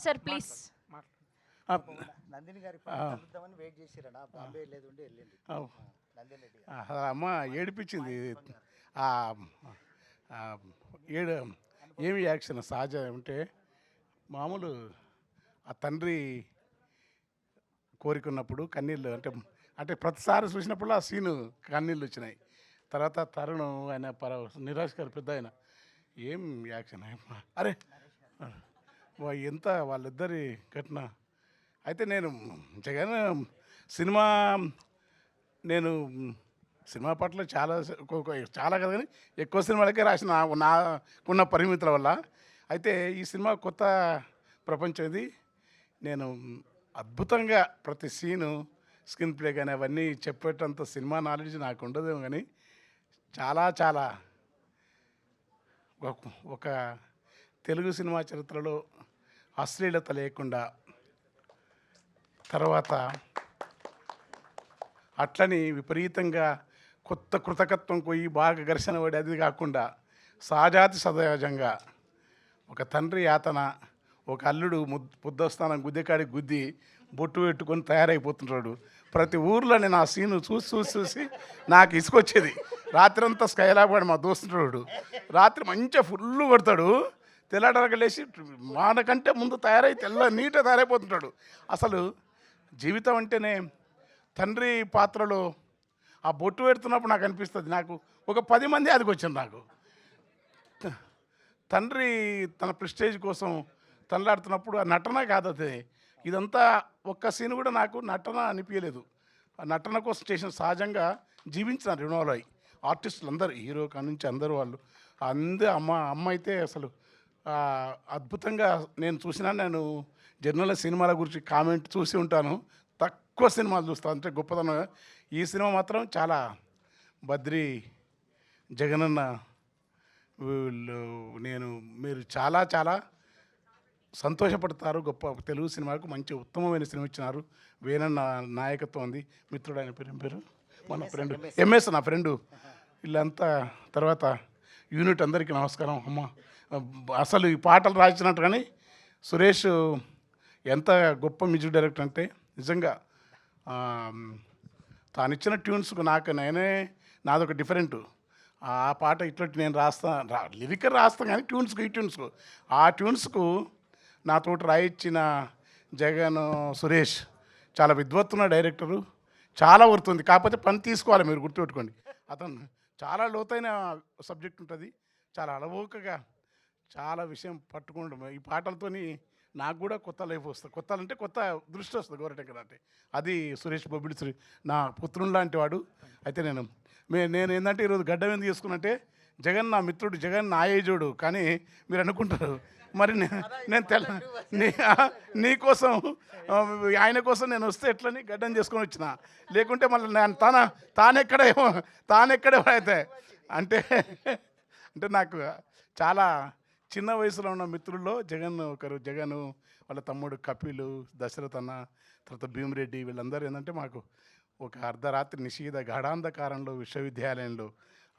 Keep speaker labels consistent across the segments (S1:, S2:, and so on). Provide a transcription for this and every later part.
S1: Sir please.
S2: Nandini గారి కలుద్దామని wait చేసిరనా, Bombay లేదు ఉండి వెళ్ళింది నందిని రెడ్డి గారు.
S3: అమ్మ ఏడిపించింది. ఏడు ఏమి యాక్షన్ సహజ అంటే మామూలు ఆ తండ్రి కోరికున్నప్పుడు కన్నీళ్ళు అంటే అంటే ప్రతిసారి చూసినప్పుడు ఆ సీను కన్నీళ్ళు వచ్చినాయి. తర్వాత తరుణం ఆయన నిరాశ్ గారు పెద్ద ఆయన ఏం యాక్షన్ అరే ఎంత వాళ్ళిద్దరి ఘటన. అయితే నేను జగన్ సినిమా నేను సినిమా పట్ల చాలా కదా కానీ ఎక్కువ సినిమాలకే రాసిన నాకున్న పరిమితుల వల్ల. అయితే ఈ సినిమా కొత్త ప్రపంచం ఇది. నేను అద్భుతంగా ప్రతి సీను స్క్రీన్ ప్లే కానీ అవన్నీ చెప్పేటంత సినిమా నాలెడ్జ్ నాకు ఉండదేమో కానీ చాలా చాలా ఒక తెలుగు సినిమా చరిత్రలో అశ్లీలత లేకుండా, తర్వాత అట్లని విపరీతంగా కొత్త కృతకత్వం పోయి బాగా ఘర్షణ పడి అది కాకుండా సహజాతి సహజంగా ఒక తండ్రి యాతన, ఒక అల్లుడు బుద్ధస్థానం గుద్దెకాడికి గుద్ది బొట్టు పెట్టుకొని తయారైపోతుంటాడు. ప్రతి ఊర్లో నేను ఆ సీను చూసి నాకు ఇసుకొచ్చేది. రాత్రి అంతా స్కైలాపడి మా దోస్తుంటాడు రాత్రి మంచిగా ఫుల్ కొడతాడు. తెల్లడరగ లేచి మానకంటే ముందు తయారై నీట్గా తయారైపోతుంటాడు. అసలు జీవితం అంటేనే తండ్రి పాత్రలో ఆ బొట్టు పెడుతున్నప్పుడు నాకు అనిపిస్తుంది, నాకు ఒక 10 మంది అదికి వచ్చింది. నాకు తండ్రి తన ప్రెస్టేజ్ కోసం తనలాడుతున్నప్పుడు ఆ నటన కాదు అది. ఇదంతా ఒక్క సీన్ కూడా నాకు నటన అనిపించలేదు. ఆ నటన కోసం చేసిన సహజంగా జీవించిన రినోలో ఆర్టిస్టులు అందరూ హీరో కానుంచి అందరూ వాళ్ళు అమ్మ అయితే అసలు అద్భుతంగా నేను జనరల్గా సినిమాల గురించి కామెంట్ చూసి ఉంటాను, తక్కువ సినిమాలు చూస్తాను అంటే గొప్పదనం. ఈ సినిమా మాత్రం చాలా బద్రి జగనన్న మీరు చాలా చాలా సంతోషపడతారు. గొప్ప తెలుగు సినిమాకు మంచి ఉత్తమమైన సినిమా ఇచ్చినారు. వేణన్న నాయకత్వం ఉంది. మిత్రుడు ఆయన పేరు మన ఫ్రెండ్ ఎంఎస్ నా ఫ్రెండు వీళ్ళంతా. తర్వాత యూనిట్ అందరికీ నమస్కారం. అమ్మ అసలు ఈ పాటలు రాసినట్టు కానీ సురేష్ ఎంత గొప్ప మ్యూజిక్ డైరెక్టర్ అంటే నిజంగా తాను ఇచ్చిన ట్యూన్స్కు నాదొక డిఫరెంట్. ఆ పాట ఇట్లాంటి నేను లిరిక్ రాస్తాను కానీ ఈ ట్యూన్స్కు ఆ ట్యూన్స్కు నాతోటి రాయించిన జగన్ సురేష్ చాలా విద్వత్తున్న డైరెక్టరు. చాలా వర్తుంది, కాకపోతే పని తీసుకోవాలి. మీరు గుర్తుపెట్టుకోండి, అతను చాలా లోతైన సబ్జెక్ట్ ఉంటుంది. చాలా అలవోకగా చాలా విషయం పట్టుకుంటాం. ఈ పాటలతోని నాకు కూడా కొత్త లైఫ్ వస్తుంది. కొత్త దృష్టి వస్తుంది గోరటెంకర్ అంటే. అది సురేష్ బొబ్బిడి సురేష్ నా పుత్రుని లాంటి వాడు. అయితే నేను ఏంటంటే ఈరోజు గడ్డం ఎందుకు చేసుకున్నంటే జగన్ నా మిత్రుడు, జగన్ నా ఏజోడు. కానీ మీరు అనుకుంటారు మరి నేను నీకోసం ఆయన కోసం నేను వస్తే ఎట్లని గడ్డం చేసుకొని వచ్చిన, లేకుంటే మళ్ళీ నేను తానెక్కడే అయితే అంటే నాకు చాలా చిన్న వయసులో ఉన్న మిత్రుల్లో జగన్ వాళ్ళ తమ్ముడు కపిలు, దశరథ్ అన్న, తర్వాత భీమిరెడ్డి వీళ్ళందరూ ఏంటంటే మాకు ఒక అర్ధరాత్రి నిషీధ గాఢాంధకారంలో విశ్వవిద్యాలయంలో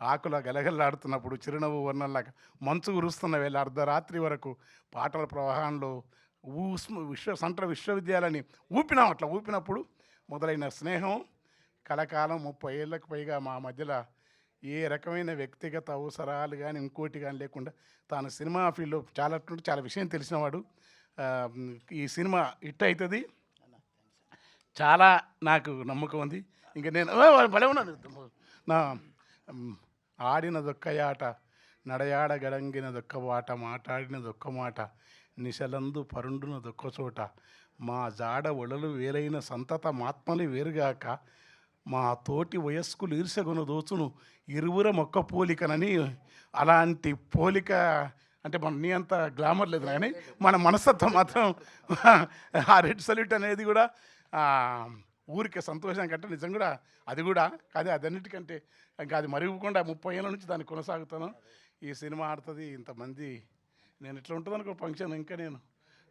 S3: ఆకుల గలగల్లాడుతున్నప్పుడు చిరునవ్వు వర్ణంలాగా మంచు కురుస్తున్న వేళ అర్ధరాత్రి వరకు పాటల ప్రవాహంలో విశ్వవిద్యాలయాన్ని ఊపినప్పుడు మొదలైన స్నేహం కలకాలం 30 ఏళ్ళకు పైగా మా మధ్యలో ఏ రకమైన వ్యక్తిగత అవసరాలు కానీ ఇంకోటి కానీ లేకుండా తాను సినిమా ఫీల్డ్లో చాలా విషయం తెలిసినవాడు. ఈ సినిమా హిట్ అవుతుంది, చాలా నాకు నమ్మకం ఉంది. ఇంకా నేను భలే ఉన్నాను. నా ఆడినదొక్కయాట, నడయాడగడంగినదొక్క బాట, మాట్లాడినదొక్క మాట, నిశలందు పరుండునదొక్క చోట, మా జాడ ఒళలు వేరైన సంతత మాత్మలు వేరుగాక, మా తోటి వయస్కులు ఈర్షగున దోచును ఇరువుర మొక్క పోలికనని. అలాంటి పోలిక అంటే నీ అంత గ్లామర్ లేదు కానీ మన మనస్తత్వం మాత్రం ఆ రెడ్ సల్యూట్ అనేది కూడా ఊరికి సంతోషం కంటే నిజం కూడా అది కూడా కాదు. అదన్నిటికంటే ఇంకా అది మరుగుకుండా 30 ఏళ్ళ నుంచి దాన్ని కొనసాగుతాను. ఈ సినిమా ఆడుతుంది ఇంతమంది. నేను ఇట్లా ఉంటుంది అనుకో ఫంక్షన్, ఇంకా నేను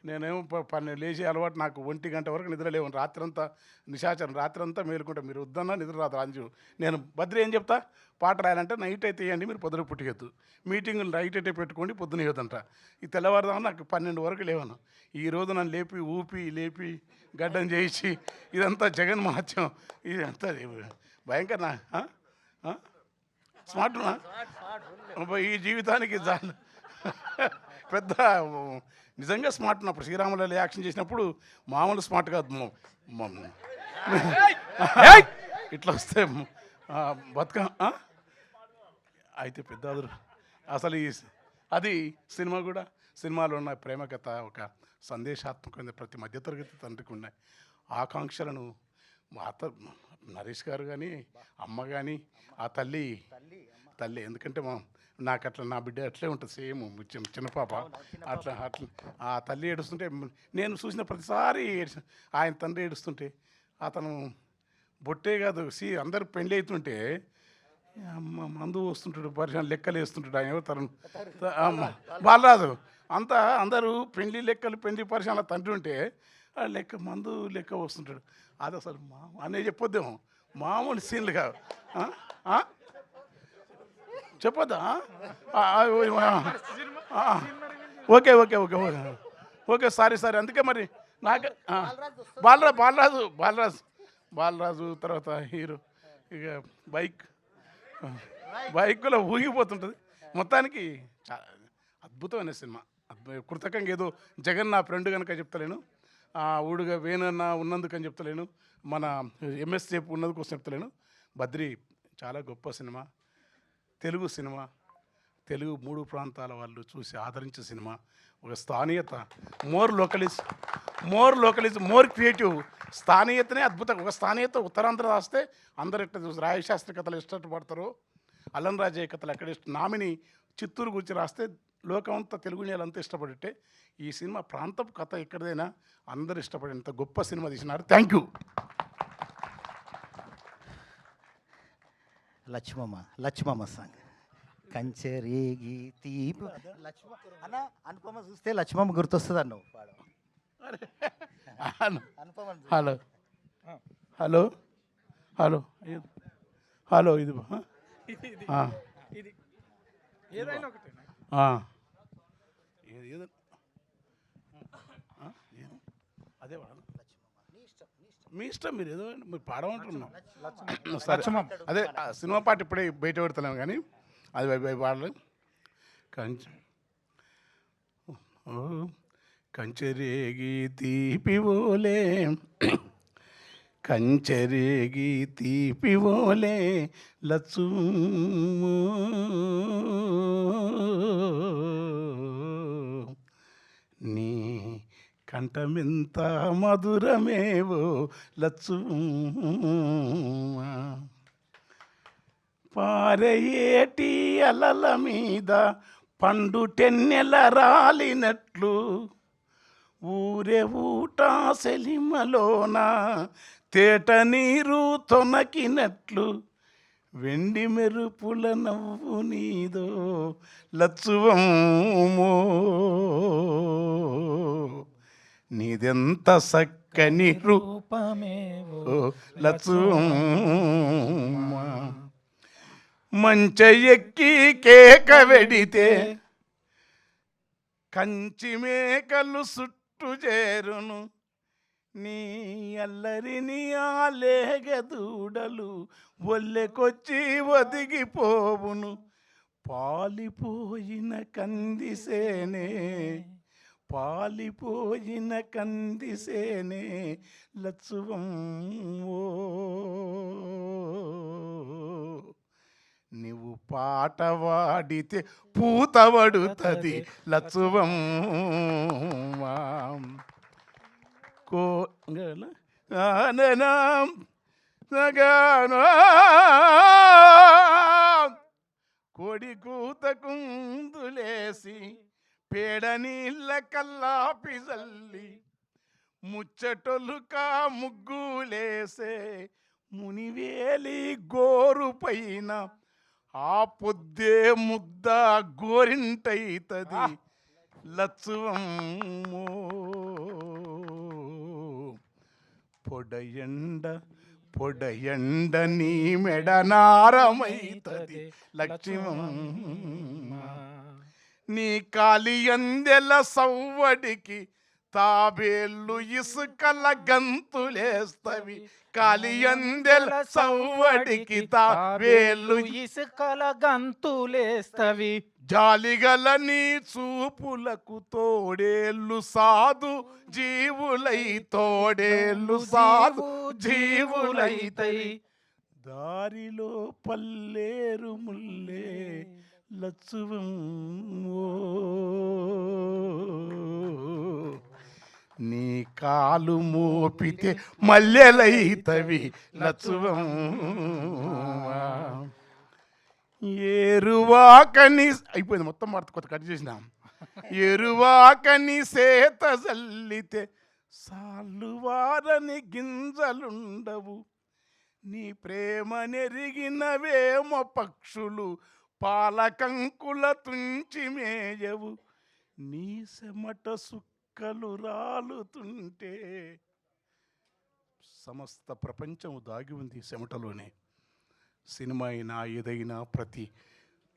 S3: నేనేమో పన్నెండు లేచి అలవాటు నాకు 1 గంట వరకు నిద్ర లేవు. రాత్రంతా నిశాచరం, రాత్రంతా మేలుకుంటా. మీరు వద్దన్నా నిద్ర రాదు అంజు. నేను బద్రి ఏం చెప్తా, పాట రాయాలంటే నైట్ అయితే ఇవ్వండి, మీరు పొద్దున పుట్టిగద్దు. మీటింగులు నైట్ అయితే పెట్టుకోండి, పొద్దున ఇవ్వదంట. ఈ తెల్లవారుదామని నాకు 12 వరకు లేవను. ఈరోజు నన్ను లేపి గడ్డం చేయించి ఇదంతా జగన్ మహత్యం. ఇదంతా భయంకర స్మార్ట్నా ఈ జీవితానికి పెద్ద నిజంగా స్మార్ట్. ఉన్నప్పుడు శ్రీరాములు యాక్షన్ చేసినప్పుడు మామూలు స్మార్ట్ కాదు. ఇట్లా వస్తే బతుక అయితే పెద్ద అసలు అది సినిమా కూడా, సినిమాలో ఉన్న ప్రేమ కథ ఒక సందేశాత్మకమైన ప్రతి మధ్యతరగతి తండ్రికి ఉన్నాయి ఆకాంక్షలను. నరేష్ గారు కానీ, అమ్మ కానీ, ఆ తల్లి ఎందుకంటే నాకు అట్లా నా బిడ్డ అట్లే ఉంటుంది సేమ్, చిన్న పాప అట్లా ఆ తల్లి ఏడుస్తుంటే నేను చూసిన ప్రతిసారి ఆయన తండ్రి ఏడుస్తుంటే, అతను బొట్టే కాదు అందరు పెళ్ళి అవుతుంటే మందు వస్తుంటాడు, పరిశ్రమ లెక్కలు వేస్తుంటాడు. ఆయన ఎవరు బాలరాజు అందరూ పెళ్లి లెక్కలు పెళ్లి పరిశ్రమల తండ్రి ఉంటే లెక్క మందు లెక్క వస్తుంటాడు. అది అసలు అనే చెప్పొద్దేమో, మామూలు సీన్లు కాదు. చెప్పొద్దా? Okay okay okay okay okay sorry అందుకే మరి నాకు బాలరాజు తర్వాత హీరో ఇక బైక్లో ఊగిపోతుంటుంది. మొత్తానికి అద్భుతమైన సినిమా. కృతకంగా ఏదో జగన్ నా ఫ్రెండ్ కనుక చెప్తలేను, ఊడుగా వేణన్న ఉన్నందుకని చెప్తలేను, మన ఎంఎస్సేపు ఉన్నందుకోసం చెప్తలేను. బద్రి చాలా గొప్ప సినిమా, తెలుగు సినిమా, తెలుగు 3 ప్రాంతాల వాళ్ళు చూసి ఆదరించే సినిమా. ఒక స్థానియత, మోర్ లోకలిజం, మోర్ క్రియేటివ్. స్థానియతనే అద్భుతం. ఒక స్థానియత ఉత్తరాంధ్ర రాస్తే అందరు ఎట్లా చూసి రాయశాస్త్రి కథలు ఇష్టపడతారు, అల్లం రాజయ్య కథలు ఎక్కడ నామిని చిత్తూరు గురించి రాస్తే లోకం అంతా తెలుగు నేలంతా ఇష్టపడితే, ఈ సినిమా ప్రాంతపు కథ ఎక్కడైనా అందరు ఇష్టపడేంత గొప్ప సినిమా తీసినారు. Thank you.
S2: లక్ష్మమ్మ సాంగ్ కంచెరేగి తీపి అన్న అనుపమ చూస్తే లక్ష్మమ్మ గుర్తొస్తుంది అన్నావు.
S3: హలో హలో హలో హలో ఇది అదే మీ ఇష్టం, మీరు ఏదో మీరు పాడమంటున్నాం. సరే అదే సినిమా పాట ఇప్పుడే బయట పెడతాను కానీ అది పాడలేదు. కంచెరేగి తీపివోలే, కంచెరేగి తీపివోలే లచ్చు నీ కంఠమెంత మధురమేవో లచ్చు, పారయేటి అలల మీద పండు టెన్నెల రాలినట్లు, ఊరే ఊట సెలిమలోన తేట నీరు తొనకినట్లు, వెండి మెరుపుల నవ్వు నీదో లచ్చువమ్మో, నీదెంత సక్కని రూపమేవో లచ్చువమ్మ, మంచ ఎక్కి కేక వెడితే కంచి మేకలు చుట్టు చేరును, నీ అల్లరిని ఆలేగదూడలు ఒల్లెకొచ్చి ఒదిగిపోవును, పాలిపోయిన కందిసేనే పాలిపోయిన కందిసేనే లచ్చువమ్మో, నువ్వు పాట వాడితే పూతవడుతుంది లచ్చువమ్మ, కోడి కూత కుందులేసి పేడ నీళ్ళ కల్లాపి జల్లి, ముచ్చటొలుకా ముగ్గులేసే మునివేలి గోరు పైన, ఆ పొద్దే ముద్ద గోరింటైతది లచ్చువమ్మో పొడయండ నీ మెడనారమైతది లక్ష్మమ్మ నీ కాలియందెల సవ్వడికి తాబేళ్ళు ఇసుకల గంతులేస్తవి కాలియందెల సవ్వడికి తాబేళ్ళు
S1: ఇసుకల గంతులేస్తవి
S3: జాలిగల నీ చూపులకు తోడేళ్ళు సాధు జీవులై తోడేళ్ళు సాధు జీవులైతై దారిలో పల్లేరు ముల్లే లచ్చువమ్మో నీ కాలు మోపితే మల్లెలైతవి లచ్చువమ్మ ఎరువాకని అయిపోయింది మొత్తం కొత్త కట్ చేసినా ఎరువాకని సేత జల్లితే సాల్లువారని గింజలుండవు నీ ప్రేమ నెరిగినవేమ పక్షులు పాలకంకుల తుంచి మేయవు నీ చెమట సుక్కలు రాలుతుంటే సమస్త ప్రపంచం దాగి ఉంది చెమటలోనే సినిమా అయినా ఏదైనా ప్రతి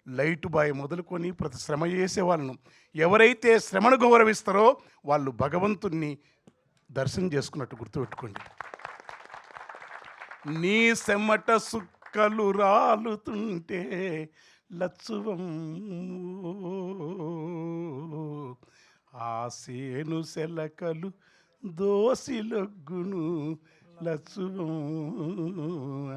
S3: లైట్ బాయ్ మొదలుకొని ప్రతి శ్రమ చేసే వాళ్ళను ఎవరైతే శ్రమను గౌరవిస్తారో వాళ్ళు భగవంతుణ్ణి దర్శనం చేసుకున్నట్టు గుర్తుపెట్టుకోండి నీ చెమట సుక్కలు రాలుతుంటే లచ్చువమ్మో ఆ సేను సెలకలు దోసిలొగ్గును లచ్చువమ్మ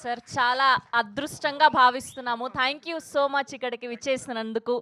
S4: సార్ చాలా అదృష్టంగా భావిస్తున్నాము. థ్యాంక్ యూ సో మచ్ ఇక్కడికి విచ్చేసినందుకు.